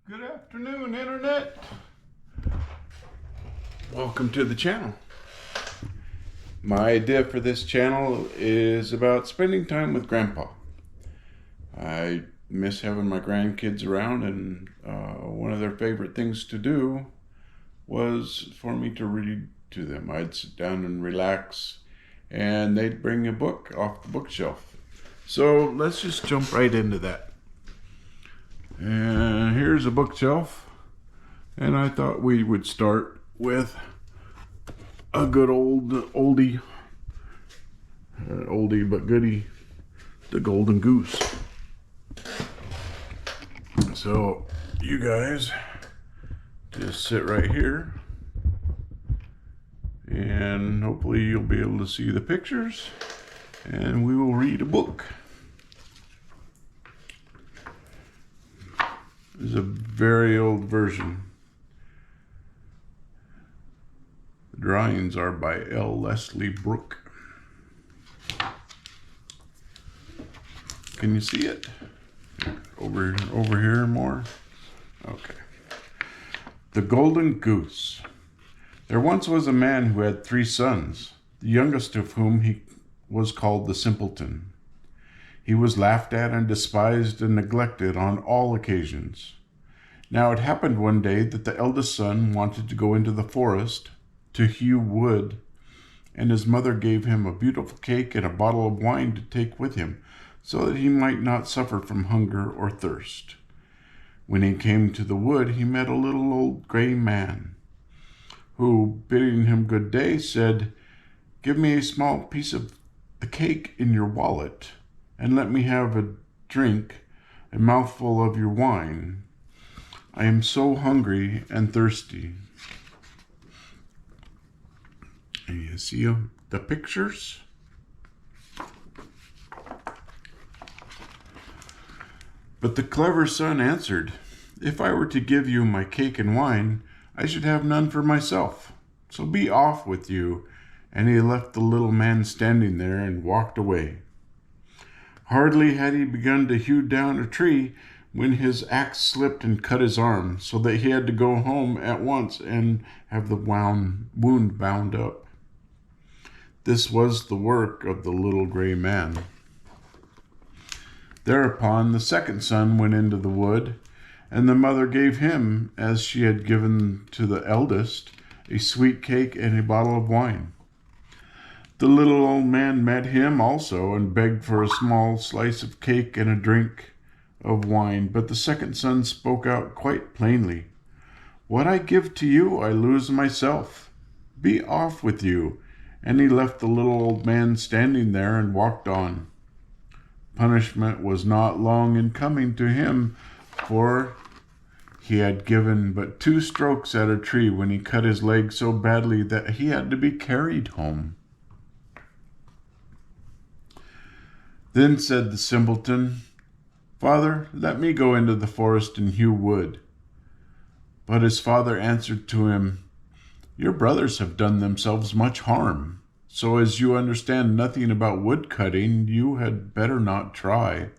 Good afternoon, Internet. Welcome to the channel. My idea for this channel is about spending time with Grandpa. I miss having my grandkids around, and one of their favorite things to do was for me to read to them. I'd sit down and relax, and they'd bring a book off the bookshelf. So let's just jump right into that. And here's a bookshelf, and I thought we would start with a good oldie but goodie, the Golden Goose. So you guys just sit right here, and hopefully you'll be able to see the pictures, and we will read a book. This is a very old version. The drawings are by L. Leslie Brooke. Can you see it? Over here more? Okay. The Golden Goose. There once was a man who had 3 sons, the youngest of whom he was called the Simpleton. He was laughed at and despised and neglected on all occasions. Now it happened one day that the eldest son wanted to go into the forest to hew wood, and his mother gave him a beautiful cake and a bottle of wine to take with him, so that he might not suffer from hunger or thirst. When he came to the wood, he met a little old gray man, who, bidding him good day, said, "Give me a small piece of the cake in your wallet, and let me have a drink, a mouthful of your wine. I am so hungry and thirsty." And you see the pictures? But the clever son answered, "If I were to give you my cake and wine, I should have none for myself. So be off with you." And he left the little man standing there and walked away. Hardly had he begun to hew down a tree when his axe slipped and cut his arm, so that he had to go home at once and have the wound bound up. This was the work of the little gray man. Thereupon the second son went into the wood, and the mother gave him, as she had given to the eldest, a sweet cake and a bottle of wine. The little old man met him also, and begged for a small slice of cake and a drink of wine. But the second son spoke out quite plainly, "What I give to you, I lose myself. Be off with you." And he left the little old man standing there and walked on. Punishment was not long in coming to him, for he had given but 2 strokes at a tree when he cut his leg so badly that he had to be carried home. Then said the simpleton, "Father, let me go into the forest and hew wood." But his father answered to him, "Your brothers have done themselves much harm. So as you understand nothing about wood cutting, you had better not try."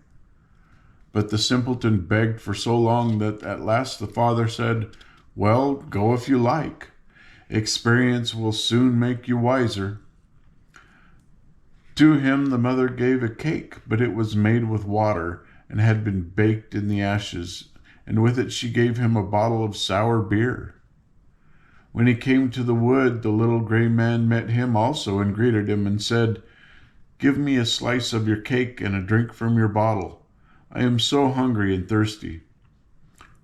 But the simpleton begged for so long that at last the father said, "Well, go if you like. Experience will soon make you wiser." To him the mother gave a cake, but it was made with water and had been baked in the ashes, and with it she gave him a bottle of sour beer. When he came to the wood, the little gray man met him also and greeted him and said, "Give me a slice of your cake and a drink from your bottle. I am so hungry and thirsty."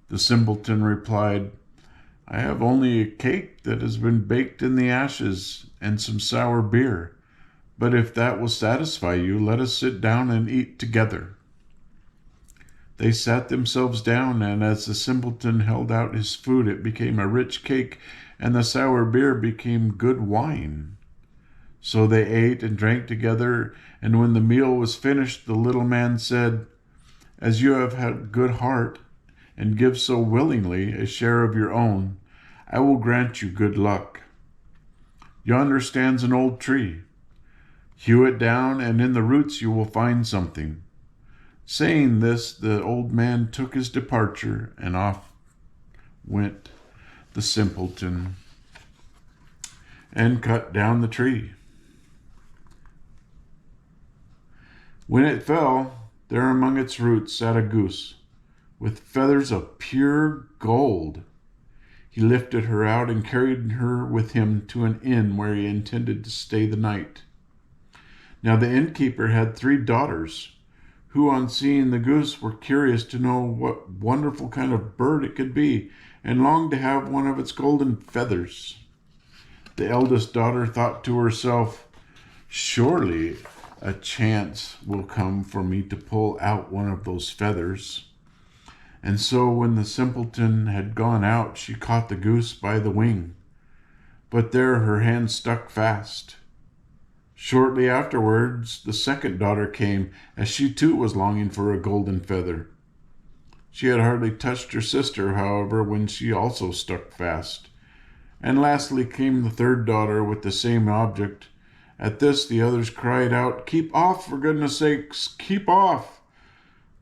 The simpleton replied, "I have only a cake that has been baked in the ashes and some sour beer. But if that will satisfy you, let us sit down and eat together." They sat themselves down, and as the simpleton held out his food, it became a rich cake, and the sour beer became good wine. So they ate and drank together, and when the meal was finished, the little man said, "As you have had good heart, and give so willingly a share of your own, I will grant you good luck. Yonder stands an old tree. Hew it down, and in the roots you will find something." Saying this, the old man took his departure, and off went the simpleton and cut down the tree. When it fell, there among its roots sat a goose with feathers of pure gold. He lifted her out and carried her with him to an inn where he intended to stay the night. Now the innkeeper had 3 daughters, who on seeing the goose were curious to know what wonderful kind of bird it could be, and longed to have one of its golden feathers. The eldest daughter thought to herself, "Surely a chance will come for me to pull out one of those feathers." And so when the simpleton had gone out, she caught the goose by the wing, but there her hand stuck fast. Shortly afterwards, the second daughter came, as she too was longing for a golden feather. She had hardly touched her sister, however, when she also stuck fast. And lastly came the third daughter with the same object. At this the others cried out, "Keep off, for goodness sakes, keep off!"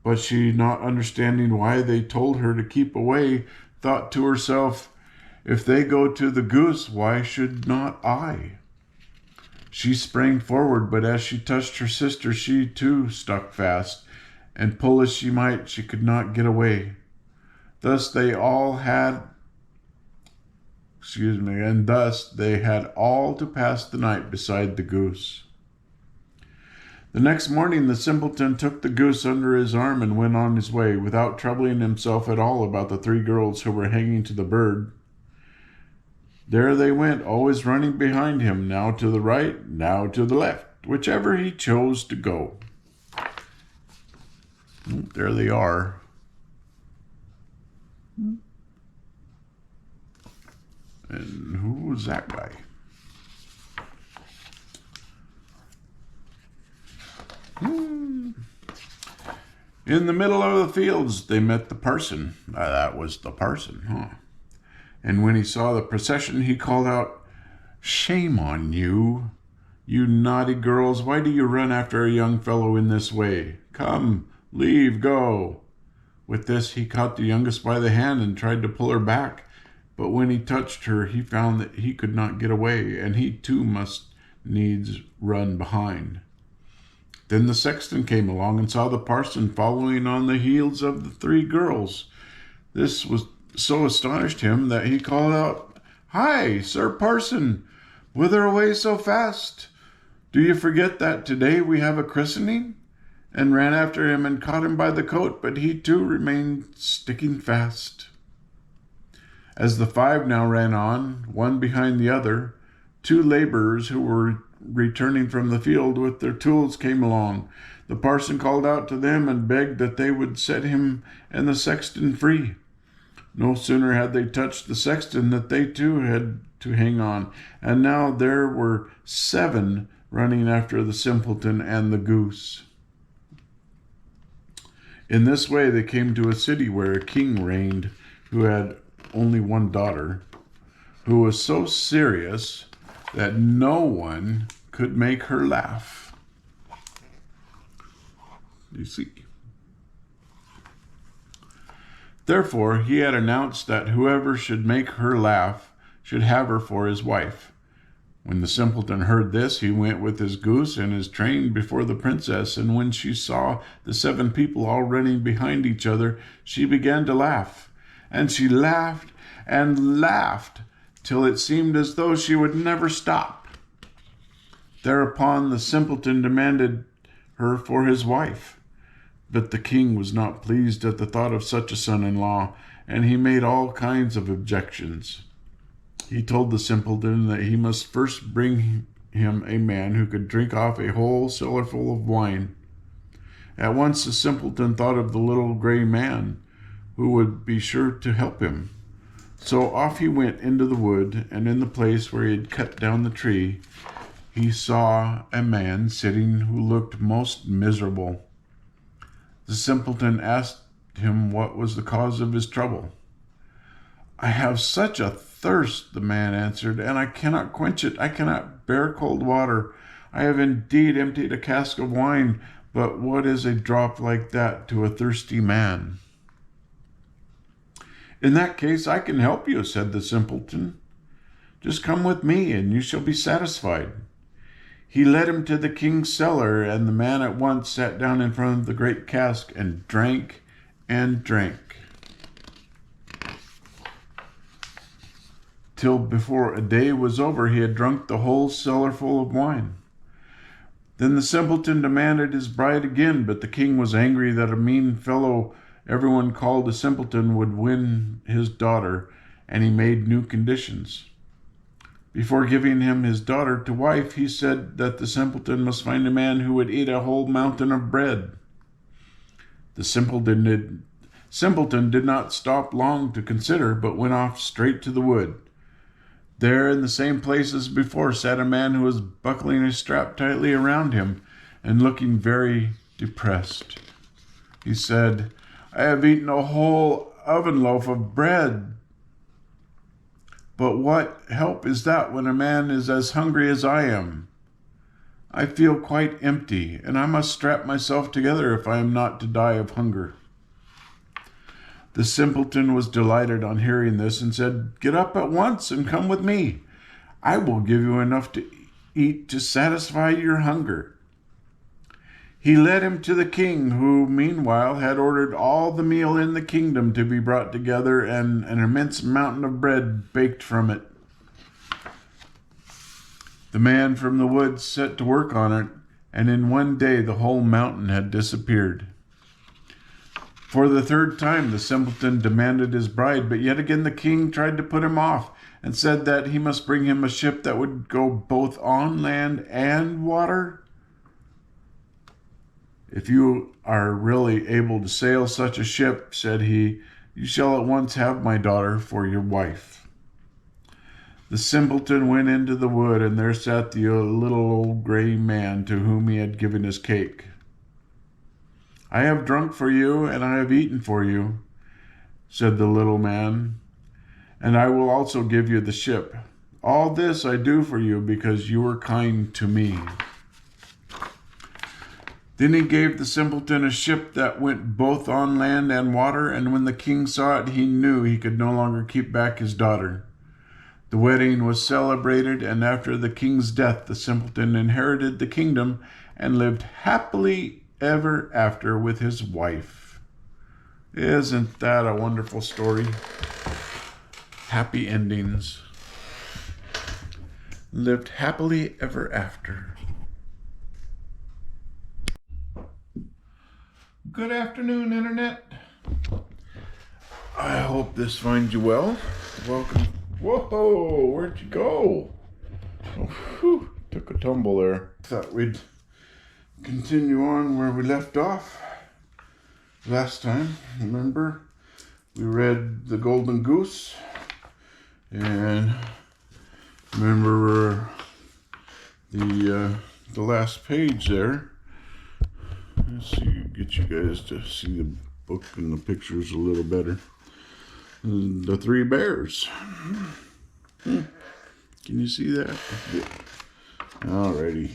But she, not understanding why they told her to keep away, thought to herself, "If they go to the goose, why should not I?" She sprang forward, but as she touched her sister, she too stuck fast, and pull as she might, she could not get away. Thus they had all to pass the night beside the goose. The next morning the simpleton took the goose under his arm and went on his way, without troubling himself at all about the 3 girls who were hanging to the bird. There they went, always running behind him, now to the right, now to the left, whichever he chose to go. There they are. And who was that guy? In the middle of the fields, they met the parson. That was the parson, huh? And when he saw the procession, he called out, "Shame on you, you naughty girls. Why do you run after a young fellow in this way? Come, leave go." With this, he caught the youngest by the hand and tried to pull her back. But when he touched her, he found that he could not get away, and he too must needs run behind. Then the sexton came along and saw the parson following on the heels of the 3 girls. This was so astonished him that he called out, "Hi, Sir Parson, whither away so fast? Do you forget that today we have a christening?" And ran after him and caught him by the coat, but he too remained sticking fast. As the 5 now ran on, one behind the other, 2 laborers who were returning from the field with their tools came along. The parson called out to them and begged that they would set him and the sexton free. No sooner had they touched the sexton than they too had to hang on, and now there were 7 running after the simpleton and the goose. In this way they came to a city where a king reigned who had only 1 daughter, who was so serious that no one could make her laugh. You see. Therefore, he had announced that whoever should make her laugh should have her for his wife. When the simpleton heard this, he went with his goose and his train before the princess, and when she saw the 7 people all running behind each other, she began to laugh. And she laughed and laughed till it seemed as though she would never stop. Thereupon the simpleton demanded her for his wife. But the king was not pleased at the thought of such a son-in-law, and he made all kinds of objections. He told the simpleton that he must first bring him a man who could drink off a whole cellar full of wine. At once the simpleton thought of the little gray man, who would be sure to help him. So off he went into the wood, and in the place where he had cut down the tree, he saw a man sitting who looked most miserable. The simpleton asked him what was the cause of his trouble. "I have such a thirst," the man answered, "and I cannot quench it. I cannot bear cold water. I have indeed emptied a cask of wine, but what is a drop like that to a thirsty man?" "In that case, I can help you," said the simpleton. "Just come with me, and you shall be satisfied." He led him to the king's cellar, and the man at once sat down in front of the great cask and drank and drank, till before a day was over he had drunk the whole cellar full of wine. Then the simpleton demanded his bride again, but the king was angry that a mean fellow everyone called a simpleton would win his daughter, and he made new conditions. Before giving him his daughter to wife, he said that the simpleton must find a man who would eat a whole mountain of bread. The simpleton did not stop long to consider, but went off straight to the wood. There, in the same place as before, sat a man who was buckling a strap tightly around him and looking very depressed. He said, "I have eaten a whole oven loaf of bread. But what help is that when a man is as hungry as I am? I feel quite empty, and I must strap myself together if I am not to die of hunger." The simpleton was delighted on hearing this and said, "Get up at once and come with me. I will give you enough to eat to satisfy your hunger." He led him to the king, who meanwhile had ordered all the meal in the kingdom to be brought together and an immense mountain of bread baked from it. The man from the woods set to work on it, and in one day the whole mountain had disappeared. For the third time the simpleton demanded his bride, but yet again the king tried to put him off and said that he must bring him a ship that would go both on land and water. "If you are really able to sail such a ship," said he, "you shall at once have my daughter for your wife." The simpleton went into the wood, and there sat the little old gray man to whom he had given his cake. "I have drunk for you, and I have eaten for you," said the little man, "and I will also give you the ship. All this I do for you because you were kind to me." Then he gave the simpleton a ship that went both on land and water, and when the king saw it, he knew he could no longer keep back his daughter. The wedding was celebrated, and after the king's death, the simpleton inherited the kingdom and lived happily ever after with his wife. Isn't that a wonderful story? Happy endings. Lived happily ever after. Good afternoon, Internet. I hope this finds you well. Welcome. Whoa, where'd you go? Oh, whew, took a tumble there. Thought we'd continue on where we left off last time. Remember, we read The Golden Goose, and remember the last page there. Let's see, get you guys to see the book and the pictures a little better. The three bears. Can you see that? Yeah. Alrighty.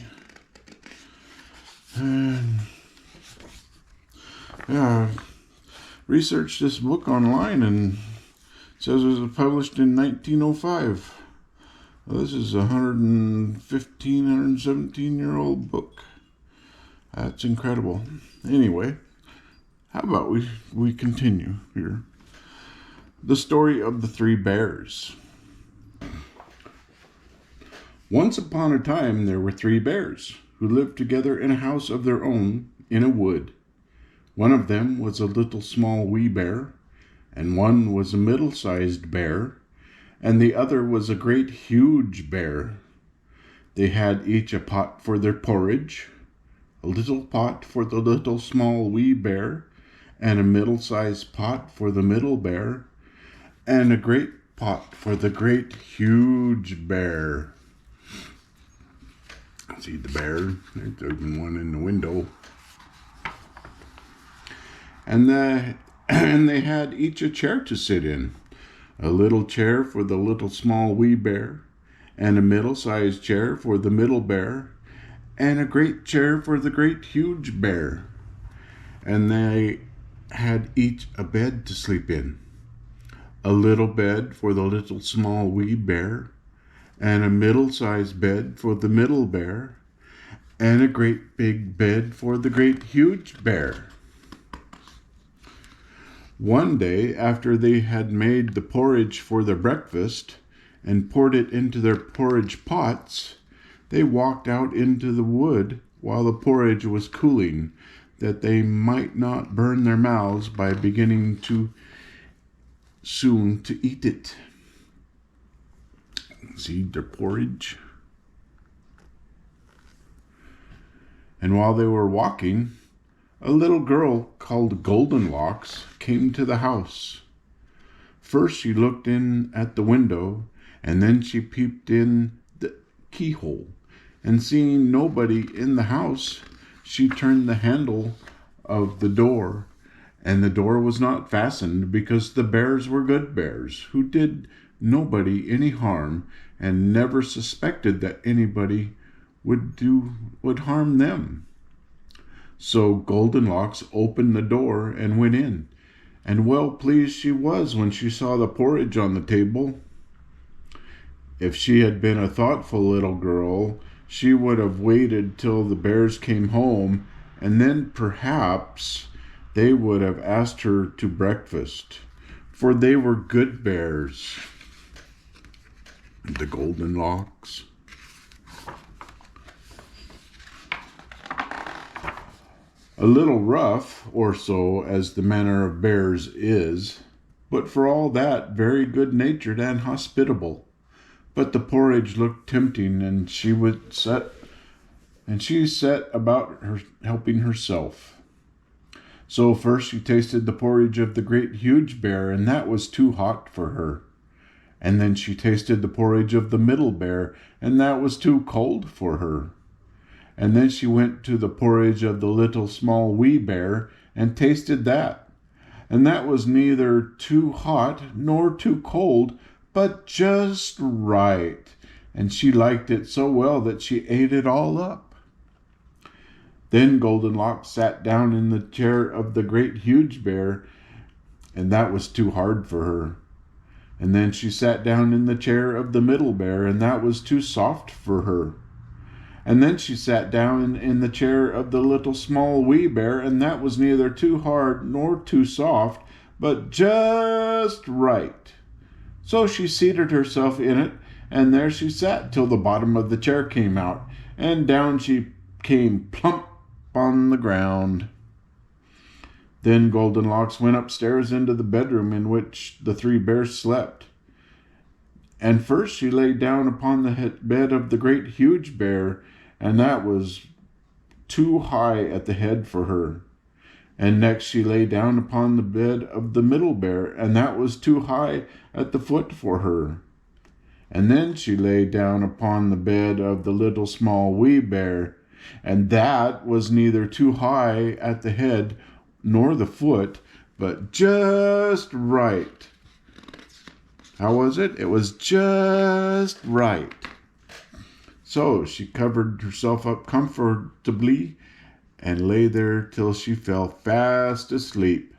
And yeah, I researched this book online, and it says it was published in 1905. Well, this is a 117-year-old book. That's incredible. Anyway, how about we continue here? The story of the three bears. Once upon a time, there were three bears who lived together in a house of their own in a wood. One of them was a little small wee bear, and one was a middle-sized bear, and the other was a great huge bear. They had each a pot for their porridge, a little pot for the little small wee bear, and a middle-sized pot for the middle bear, and a great pot for the great huge bear. See the bear? There's even one in the window. And they had each a chair to sit in. A little chair for the little small wee bear, and a middle-sized chair for the middle bear, and a great chair for the great huge bear. And they had each a bed to sleep in. a little bed for the little small wee bear, and a middle-sized bed for the middle bear, and a great big bed for the great huge bear. One day, after they had made the porridge for their breakfast and poured it into their porridge pots, they walked out into the wood while the porridge was cooling, that they might not burn their mouths by beginning too soon to eat it. See their porridge. And while they were walking, a little girl called Goldenlocks came to the house. First she looked in at the window, and then she peeped in the keyhole, and seeing nobody in the house, she turned the handle of the door, and the door was not fastened, because the bears were good bears, who did nobody any harm, and never suspected that anybody would harm them. So Goldenlocks opened the door and went in, and well pleased she was when she saw the porridge on the table. If she had been a thoughtful little girl, she would have waited till the bears came home, and then perhaps they would have asked her to breakfast, for they were good bears, the Goldenlocks. A little rough, or so, as the manner of bears is, but for all that very good-natured and hospitable. But the porridge looked tempting, and she set about helping herself. So first she tasted the porridge of the great huge bear, and that was too hot for her. And then she tasted the porridge of the middle bear, and that was too cold for her. And then she went to the porridge of the little small wee bear, and tasted that. And that was neither too hot nor too cold, but just right. And she liked it so well that she ate it all up. Then Goldenlocks sat down in the chair of the great huge bear, and that was too hard for her. And then she sat down in the chair of the middle bear, and that was too soft for her. And then she sat down in the chair of the little small wee bear, and that was neither too hard nor too soft, but just right. So she seated herself in it, and there she sat till the bottom of the chair came out, and down she came plump on the ground. Then Goldenlocks went upstairs into the bedroom in which the three bears slept. And first she lay down upon the bed of the great huge bear, and that was too high at the head for her. And next she lay down upon the bed of the middle bear, and that was too high at the foot for her. And then she lay down upon the bed of the little small wee bear, and that was neither too high at the head nor the foot, but just right. How was it? It was just right. So she covered herself up comfortably and lay there till she fell fast asleep.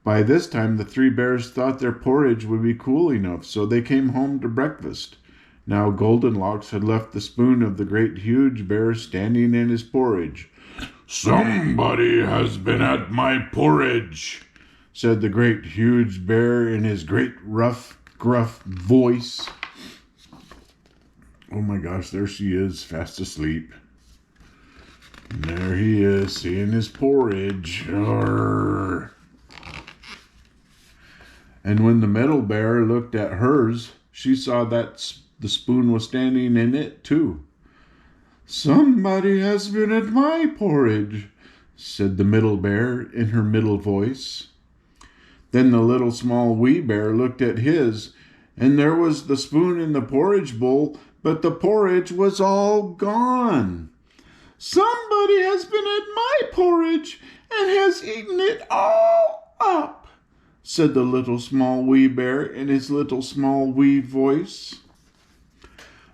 By this time the three bears thought their porridge would be cool enough, so they came home to breakfast. Now Goldenlocks had left the spoon of the great huge bear standing in his porridge. "Somebody has been at my porridge," said the great huge bear in his great rough, gruff voice. Oh my gosh, there she is, fast asleep. And there he is, seeing his porridge. Arr. And when the middle bear looked at hers, she saw that the spoon was standing in it too. "Somebody has been at my porridge," said the middle bear in her middle voice. Then the little small wee bear looked at his, and there was the spoon in the porridge bowl, but the porridge was all gone. "Somebody has been at my porridge and has eaten it all up," said the little small wee bear in his little small wee voice.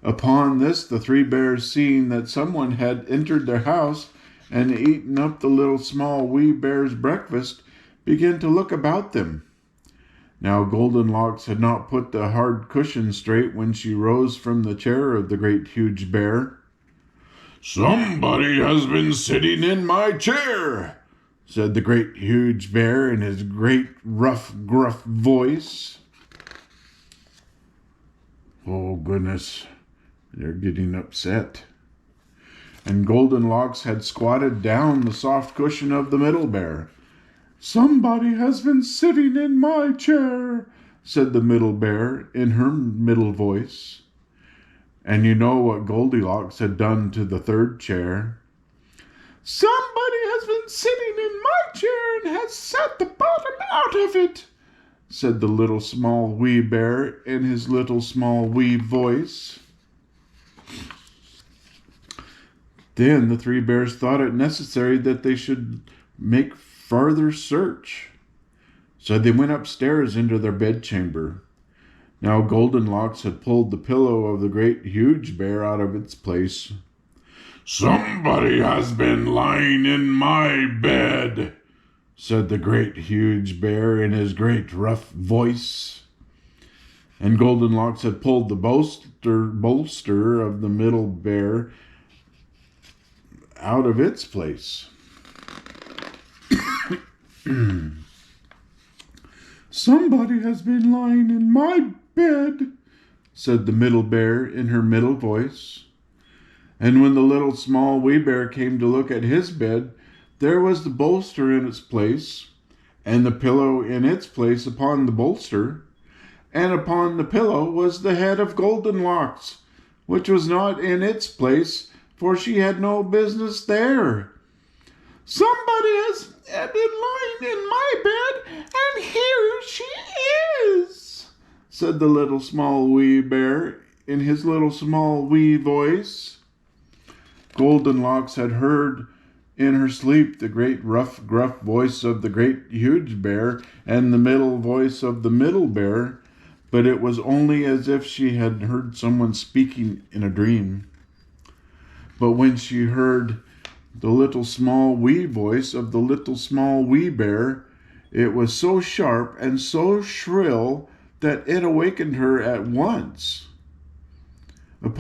Upon this, the three bears, seeing that someone had entered their house and eaten up the little small wee bear's breakfast, began to look about them. Now Goldenlocks had not put the hard cushion straight when she rose from the chair of the great huge bear. "Somebody has been sitting in my chair," said the great huge bear in his great rough, gruff voice. Oh, goodness, they're getting upset. And Goldenlocks had squatted down the soft cushion of the middle bear. "Somebody has been sitting in my chair," said the middle bear in her middle voice. And you know what Goldilocks had done to the third chair. "Somebody has been sitting in my chair and has sat the bottom out of it," said the little small wee bear in his little small wee voice. Then the three bears thought it necessary that they should make farther search. So they went upstairs into their bedchamber. Now Goldenlocks had pulled the pillow of the great huge bear out of its place. "Somebody has been lying in my bed," said the great huge bear in his great rough voice. And Goldenlocks had pulled the bolster of the middle bear out of its place. "Somebody has been lying in my bed," said the middle bear in her middle voice. And when the little small wee bear came to look at his bed, there was the bolster in its place, and the pillow in its place upon the bolster, and upon the pillow was the head of Goldenlocks, which was not in its place, for she had no business there. "Somebody has been lying in my bed, and here she is," said the little small wee bear in his little small wee voice. Goldenlocks had heard in her sleep the great rough, gruff voice of the great huge bear and the middle voice of the middle bear, but it was only as if she had heard someone speaking in a dream. But when she heard the little small wee voice of the little small wee bear, it was so sharp and so shrill that it awakened her at once. Up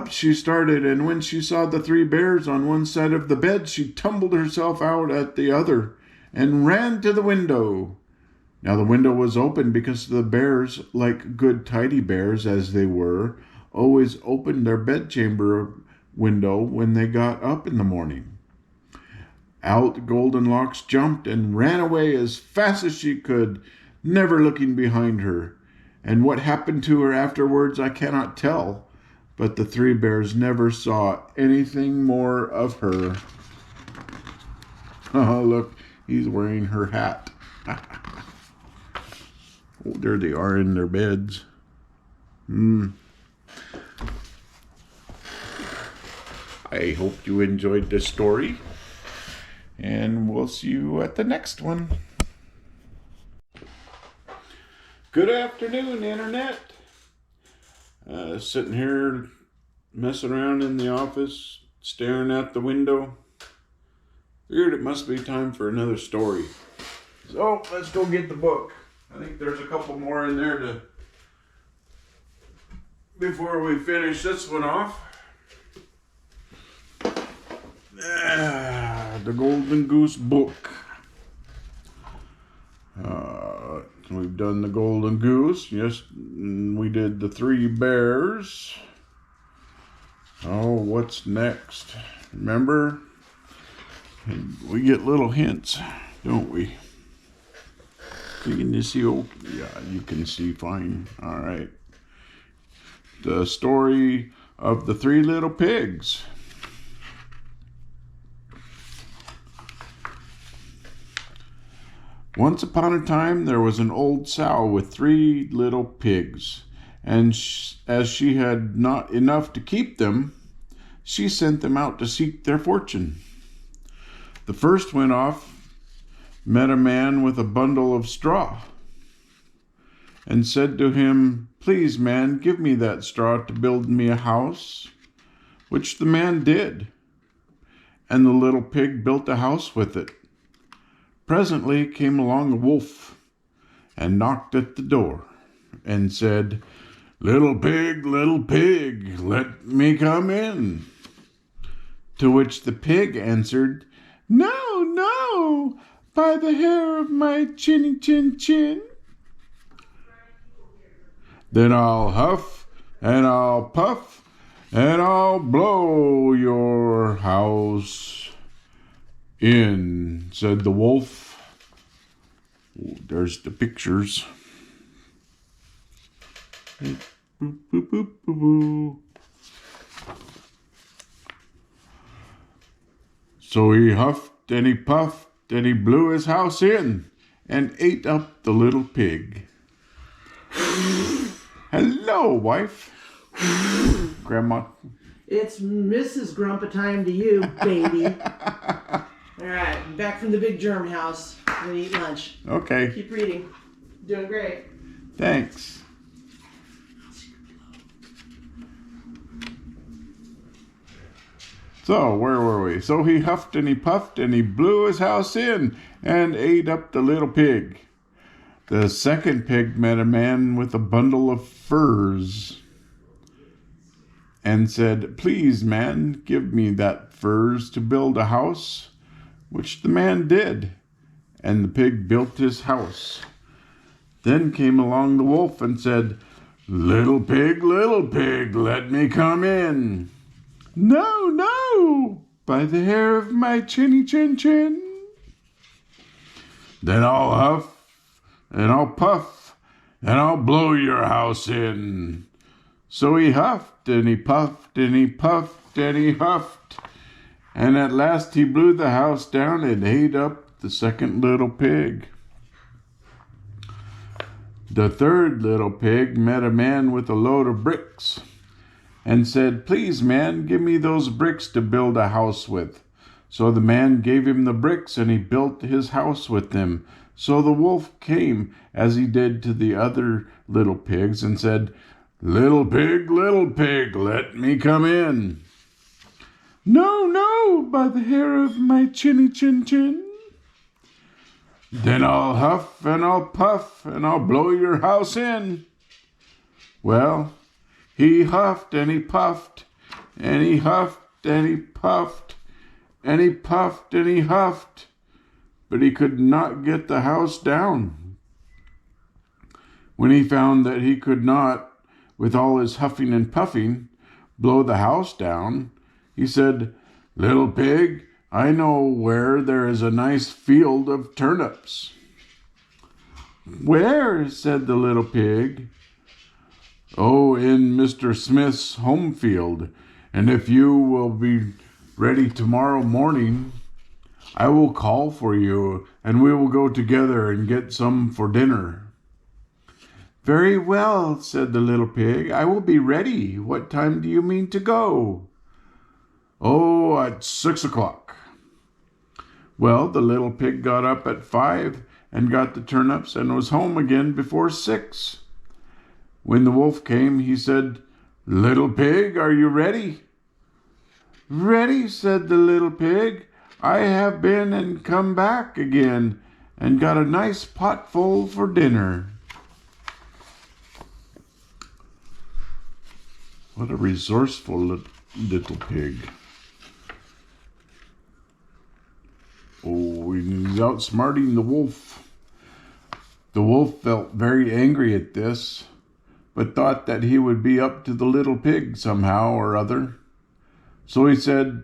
she started, and when she saw the three bears on one side of the bed, she tumbled herself out at the other and ran to the window. Now the window was open because the bears, like good tidy bears as they were, always opened their bedchamber window when they got up in the morning. Out Goldenlocks jumped and ran away as fast as she could, never looking behind her. And what happened to her afterwards I cannot tell, but the three bears never saw anything more of her. Oh, look, he's wearing her hat. Oh, there they are in their beds. I hope you enjoyed this story, and we'll see you at the next one. Good afternoon, Internet. Sitting here messing around in the office, staring at the window. Figured it must be time for another story. So let's go get the book. I think there's a couple more in there before we finish this one off. The Golden Goose Book. We've done the Golden Goose. Yes, we did the three bears. Oh, what's next? Remember? We get little hints, don't we? Can you see? Oh, yeah, you can see fine. All right. The story of the three little pigs. Once upon a time, there was an old sow with three little pigs, and as she had not enough to keep them, she sent them out to seek their fortune. The first went off, met a man with a bundle of straw, and said to him, "Please, man, give me that straw to build me a house," which the man did, and the little pig built a house with it. Presently came along a wolf and knocked at the door and said, little pig, let me come in." To which the pig answered, "No, no, by the hair of my chinny chin chin." "Then I'll huff and I'll puff and I'll blow your house in," said the wolf. Oh, there's the pictures. Boop, boop, boop, boop, boop. So he huffed and he puffed and he blew his house in and ate up the little pig. "Hello, wife." Grandma. It's Mrs. Grumpatime to you, baby. All right, back from the big germ house. I'm gonna eat lunch. Okay. Keep reading. Doing great. Thanks. So, where were we? So he huffed and he puffed and he blew his house in and ate up the little pig. The second pig met a man with a bundle of furs and said, "Please, man, give me that furs to build a house," which the man did, and the pig built his house. Then came along the wolf and said, little pig, let me come in." "No, no, by the hair of my chinny chin chin." "Then I'll huff and I'll puff and I'll blow your house in." So he huffed and he puffed and he puffed and he huffed, and at last he blew the house down and ate up the second little pig. The third little pig met a man with a load of bricks and said, "Please, man, give me those bricks to build a house with." So the man gave him the bricks and he built his house with them. So the wolf came, as he did to the other little pigs, and said, little pig, let me come in." "No, no, by the hair of my chinny chin chin." "Then I'll huff and I'll puff and I'll blow your house in." Well, he huffed and he puffed and he huffed and he puffed and he puffed and he huffed, but he could not get the house down. When he found that he could not, with all his huffing and puffing, blow the house down, he said, "Little pig, I know where there is a nice field of turnips." "Where?" said the little pig. "Oh, in Mr. Smith's home field, and if you will be ready tomorrow morning, I will call for you, and we will go together and get some for dinner." "Very well," said the little pig. "I will be ready. What time do you mean to go?" "Oh, at 6 o'clock. Well, the little pig got up at 5 and got the turnips and was home again before 6. When the wolf came, he said, "Little pig, are you ready?" "Ready," said the little pig. "I have been and come back again and got a nice pot full for dinner." What a resourceful little pig. Oh, he's outsmarting the wolf. The wolf felt very angry at this, but thought that he would be up to the little pig somehow or other. So he said,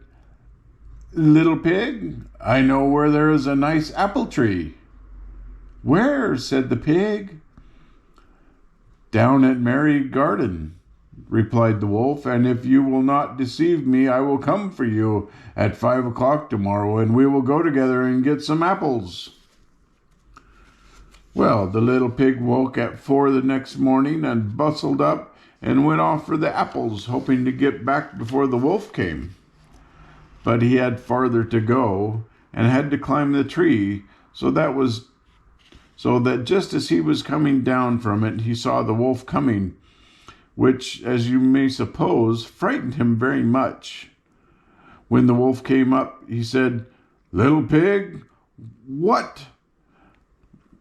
"Little pig, I know where there is a nice apple tree." "Where?" said the pig. "Down at Mary Garden," replied the wolf, "and if you will not deceive me, I will come for you at 5 o'clock tomorrow, and we will go together and get some apples." Well, the little pig woke at 4 the next morning and bustled up and went off for the apples, hoping to get back before the wolf came. But he had farther to go and had to climb the tree, so that just as he was coming down from it, he saw the wolf coming, which, as you may suppose, frightened him very much. When the wolf came up, he said, "Little pig, "What?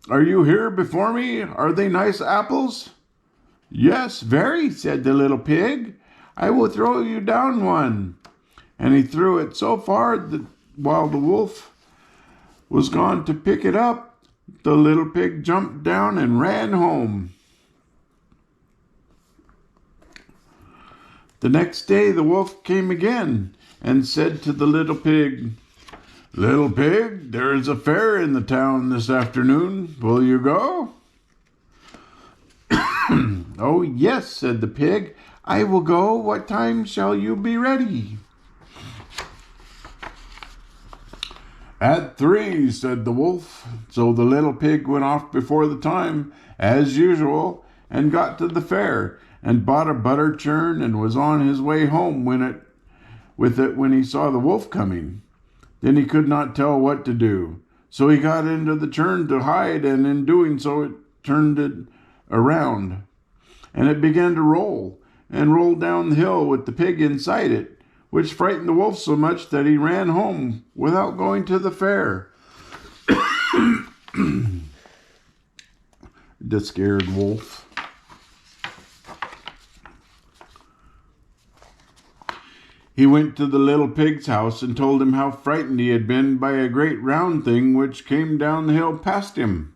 Are you here before me? Are they nice apples?" "Yes, very," said the little pig. "I will throw you down one." And he threw it so far that while the wolf was gone to pick it up, the little pig jumped down and ran home. The next day the wolf came again and said to the little pig, "Little pig, there is a fair in the town this afternoon. Will you go?" "Oh, yes," said the pig. "I will go. What time shall you be ready?" "At 3," said the wolf. So the little pig went off before the time, as usual, and got to the fair, and bought a butter churn, and was on his way home when he saw the wolf coming. Then he could not tell what to do. So he got into the churn to hide, and in doing so it turned it around. And it began to roll, and rolled down the hill with the pig inside it, which frightened the wolf so much that he ran home without going to the fair. The scared wolf. He went to the little pig's house and told him how frightened he had been by a great round thing which came down the hill past him.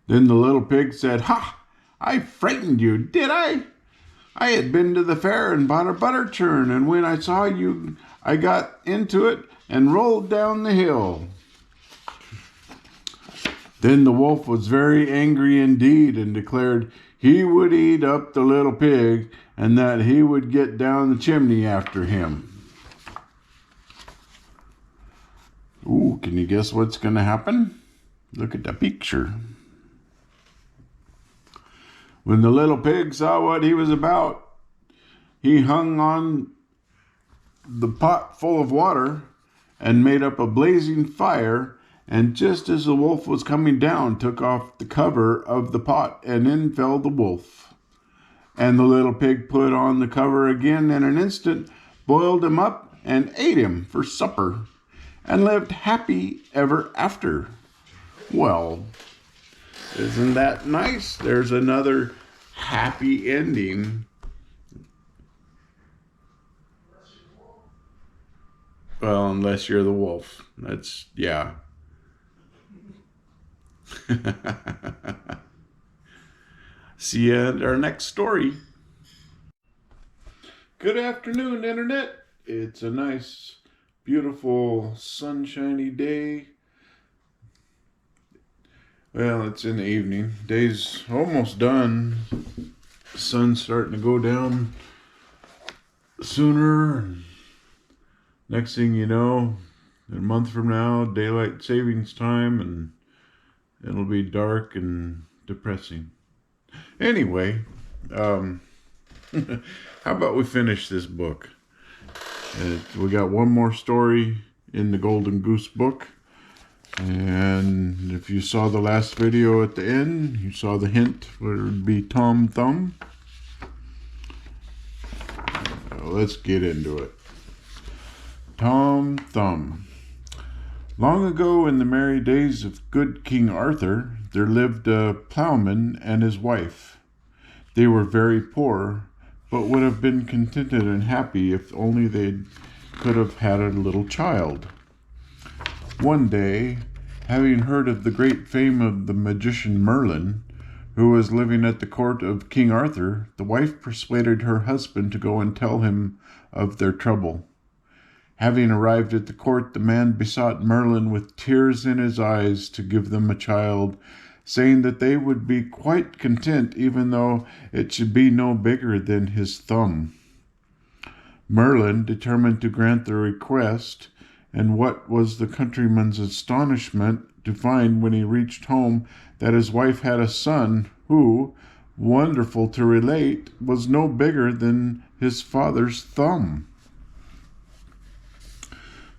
Then the little pig said, "Ha! I frightened you, did I? I had been to the fair and bought a butter churn, and when I saw you, I got into it and rolled down the hill." Then the wolf was very angry indeed and declared he would eat up the little pig and that he would get down the chimney after him. Ooh, can you guess what's going to happen? Look at the picture. When the little pig saw what he was about, he hung on the pot full of water and made up a blazing fire, and just as the wolf was coming down, took off the cover of the pot, and in fell the wolf. And the little pig put on the cover again in an instant, boiled him up, and ate him for supper, and lived happy ever after. Well, isn't that nice? There's another happy ending. Well, unless you're the wolf. That's, yeah. See you at our next story. Good afternoon, Internet. It's a nice, beautiful, sunshiny day. Well, it's in the evening. Day's almost done. The sun's starting to go down sooner. And next thing you know, a month from now, daylight savings time, and it'll be dark and depressing. Anyway, how about we finish this book? We got one more story in the Golden Goose Book. And if you saw the last video at the end, you saw the hint where it would be Tom Thumb. Let's get into it. Tom Thumb. Long ago, in the merry days of good King Arthur, there lived a plowman and his wife. They were very poor, but would have been contented and happy if only they could have had a little child. One day, having heard of the great fame of the magician Merlin, who was living at the court of King Arthur, the wife persuaded her husband to go and tell him of their trouble. Having arrived at the court, the man besought Merlin with tears in his eyes to give them a child, saying that they would be quite content even though it should be no bigger than his thumb. Merlin determined to grant the request, and what was the countryman's astonishment to find when he reached home that his wife had a son who, wonderful to relate, was no bigger than his father's thumb.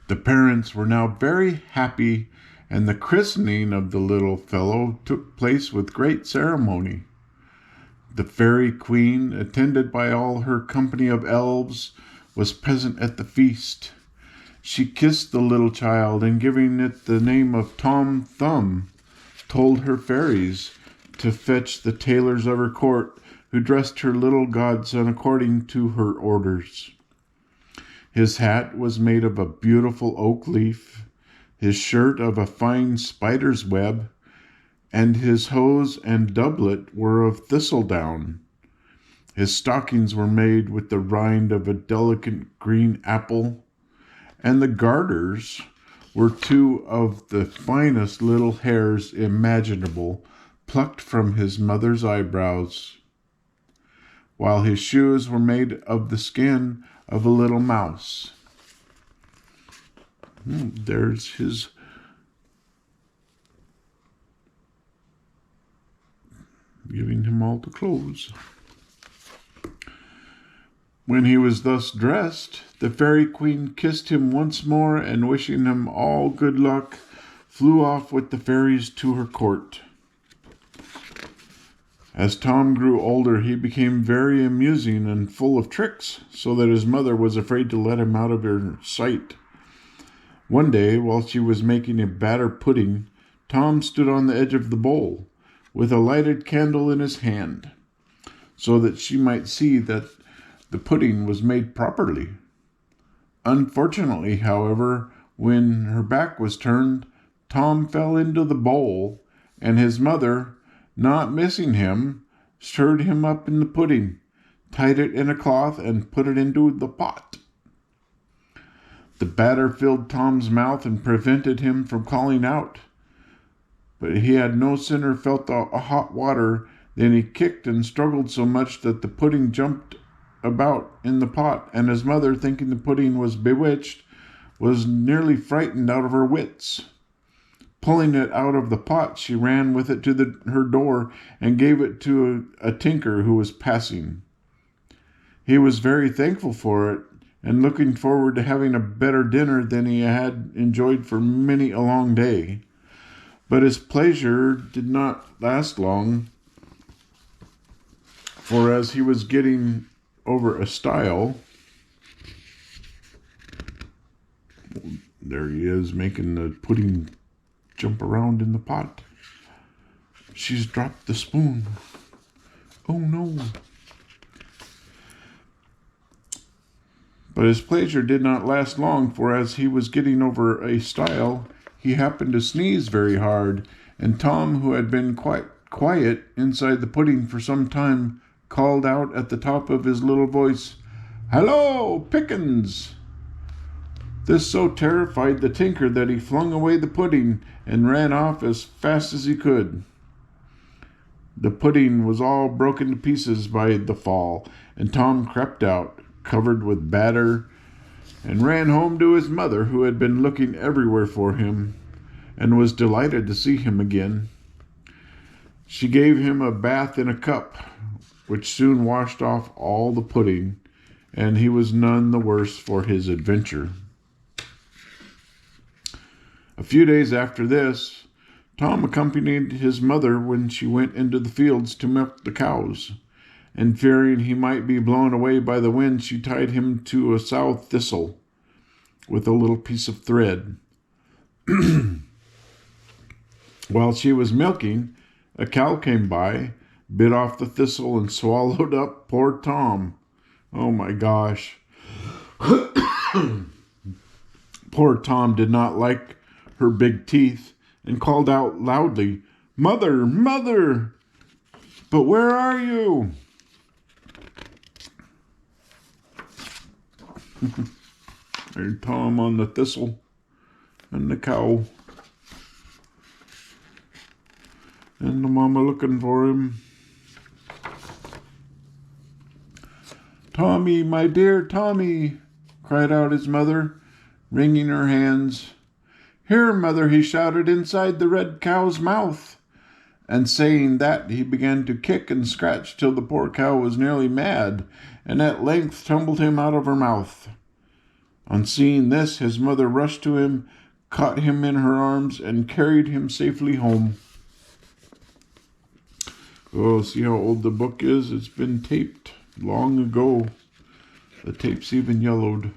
The parents were now very happy, and the christening of the little fellow took place with great ceremony. The fairy queen, attended by all her company of elves, was present at the feast. She kissed the little child, and giving it the name of Tom Thumb, told her fairies to fetch the tailors of her court, who dressed her little godson according to her orders. His hat was made of a beautiful oak leaf, his shirt of a fine spider's web, and his hose and doublet were of thistledown. His stockings were made with the rind of a delicate green apple, and the garters were two of the finest little hairs imaginable, plucked from his mother's eyebrows, while his shoes were made of the skin of a little mouse. There's his giving him all the clothes. When he was thus dressed, the fairy queen kissed him once more, and wishing him all good luck, flew off with the fairies to her court. As Tom grew older, he became very amusing and full of tricks, so that his mother was afraid to let him out of her sight. One day, while she was making a batter pudding, Tom stood on the edge of the bowl, with a lighted candle in his hand, so that she might see that the pudding was made properly. Unfortunately, however, when her back was turned, Tom fell into the bowl, and his mother, not missing him, stirred him up in the pudding, tied it in a cloth, and put it into the pot. The batter filled Tom's mouth and prevented him from calling out. But he had no sooner felt the hot water than he kicked and struggled so much that the pudding jumped about in the pot, and his mother, thinking the pudding was bewitched, was nearly frightened out of her wits. Pulling it out of the pot, she ran with it to her door and gave it to a tinker who was passing. He was very thankful for it, and looking forward to having a better dinner than he had enjoyed for many a long day. But his pleasure did not last long, for as he was getting over a stile, there he is, making the pudding jump around in the pot. She's dropped the spoon. Oh no. But his pleasure did not last long, for as he was getting over a stile, he happened to sneeze very hard, and Tom, who had been quite quiet inside the pudding for some time, called out at the top of his little voice, "Hello, Pickens!" This so terrified the tinker that he flung away the pudding and ran off as fast as he could. The pudding was all broken to pieces by the fall, and Tom crept out, covered with batter, and ran home to his mother, who had been looking everywhere for him, and was delighted to see him again. She gave him a bath in a cup, which soon washed off all the pudding, and he was none the worse for his adventure. A few days after this, Tom accompanied his mother when she went into the fields to milk the cows, and fearing he might be blown away by the wind, she tied him to a sow thistle with a little piece of thread. While she was milking, a cow came by, bit off the thistle, and swallowed up poor Tom. Oh my gosh. Poor Tom did not like her big teeth and called out loudly, "Mother, mother! But where are you?" There's Tom on the thistle and the cow. And the mama looking for him. "Tommy, my dear Tommy," cried out his mother, wringing her hands. "Here, mother," he shouted, "inside the red cow's mouth." And saying that, he began to kick and scratch till the poor cow was nearly mad, and at length tumbled him out of her mouth. On seeing this, his mother rushed to him, caught him in her arms, and carried him safely home. Oh, see how old the book is? It's been taped long ago. The tape's even yellowed.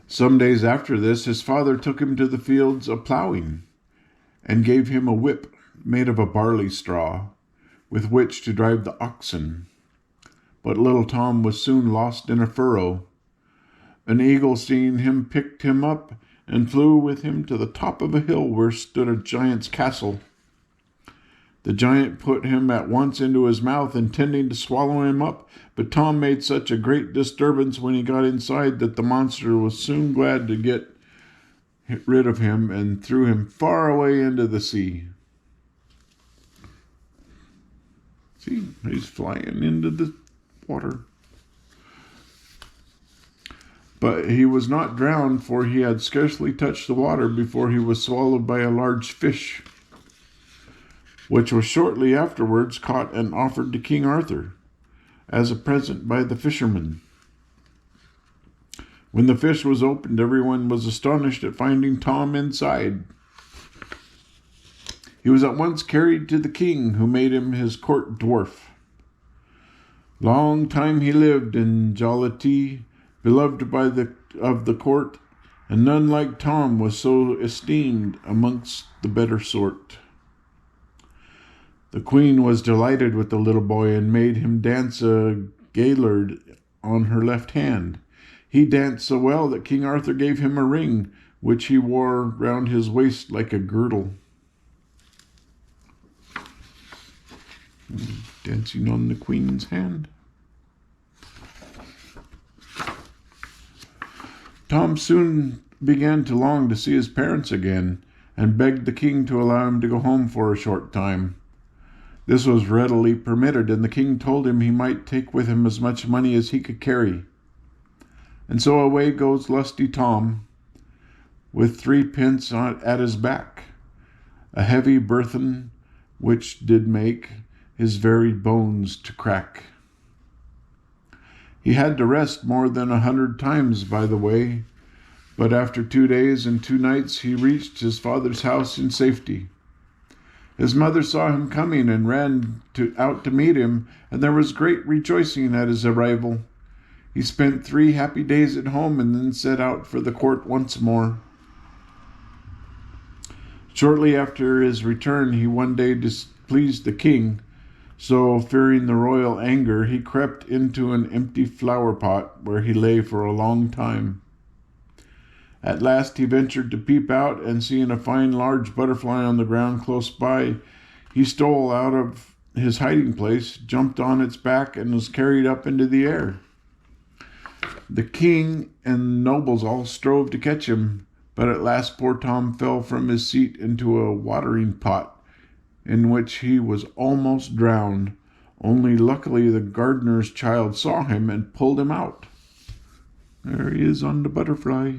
Some days after this, his father took him to the fields a plowing, and gave him a whip made of a barley straw, with which to drive the oxen. But little Tom was soon lost in a furrow. An eagle, seeing him, picked him up and flew with him to the top of a hill where stood a giant's castle. The giant put him at once into his mouth, intending to swallow him up, but Tom made such a great disturbance when he got inside that the monster was soon glad to get rid of him and threw him far away into the sea. See, he's flying into the water. But he was not drowned, for he had scarcely touched the water before he was swallowed by a large fish, which was shortly afterwards caught and offered to King Arthur as a present by the fishermen. When the fish was opened, everyone was astonished at finding Tom inside. He was at once carried to the king, who made him his court dwarf. Long time he lived in jollity, beloved of the court, and none like Tom was so esteemed amongst the better sort. The queen was delighted with the little boy, and made him dance a gaillard on her left hand. He danced so well that King Arthur gave him a ring, which he wore round his waist like a girdle. Dancing on the queen's hand. Tom soon began to long to see his parents again, and begged the king to allow him to go home for a short time. This was readily permitted, and the king told him he might take with him as much money as he could carry. And so away goes lusty Tom, with 3 pence at his back, a heavy burthen which did make his very bones to crack. He had to rest more than 100 times by the way, but after 2 days and 2 nights he reached his father's house in safety. His mother saw him coming and ran out to meet him, and there was great rejoicing at his arrival. He spent 3 happy days at home and then set out for the court once more. Shortly after his return, he one day displeased the king, so fearing the royal anger, he crept into an empty flower pot where he lay for a long time. At last he ventured to peep out, and seeing a fine large butterfly on the ground close by, he stole out of his hiding place, jumped on its back, and was carried up into the air. The king and nobles all strove to catch him, but at last poor Tom fell from his seat into a watering pot, in which he was almost drowned. Only luckily the gardener's child saw him and pulled him out. There he is on the butterfly.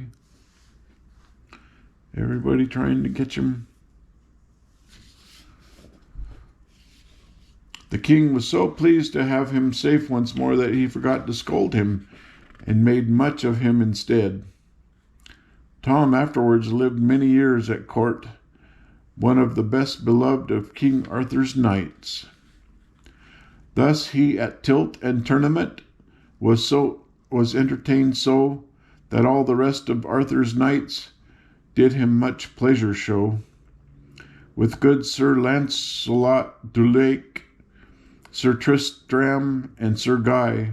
Everybody trying to catch him. The king was so pleased to have him safe once more that he forgot to scold him, and made much of him instead. Tom afterwards lived many years at court, one of the best beloved of King Arthur's knights. Thus he at tilt and tournament was entertained so that all the rest of Arthur's knights did him much pleasure show. With good Sir Launcelot du Lake, Sir Tristram, and Sir Guy,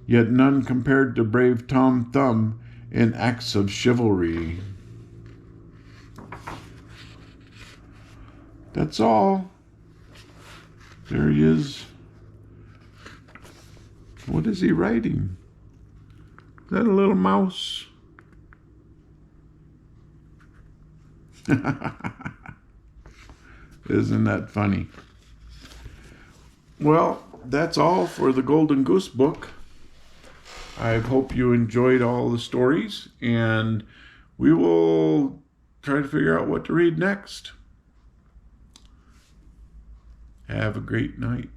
yet none compared to brave Tom Thumb in acts of chivalry. That's all. There he is. What is he writing? Is that a little mouse? Isn't that funny? Well, that's all for the Golden Goose Book. I hope you enjoyed all the stories, and we will try to figure out what to read next. Have a great night.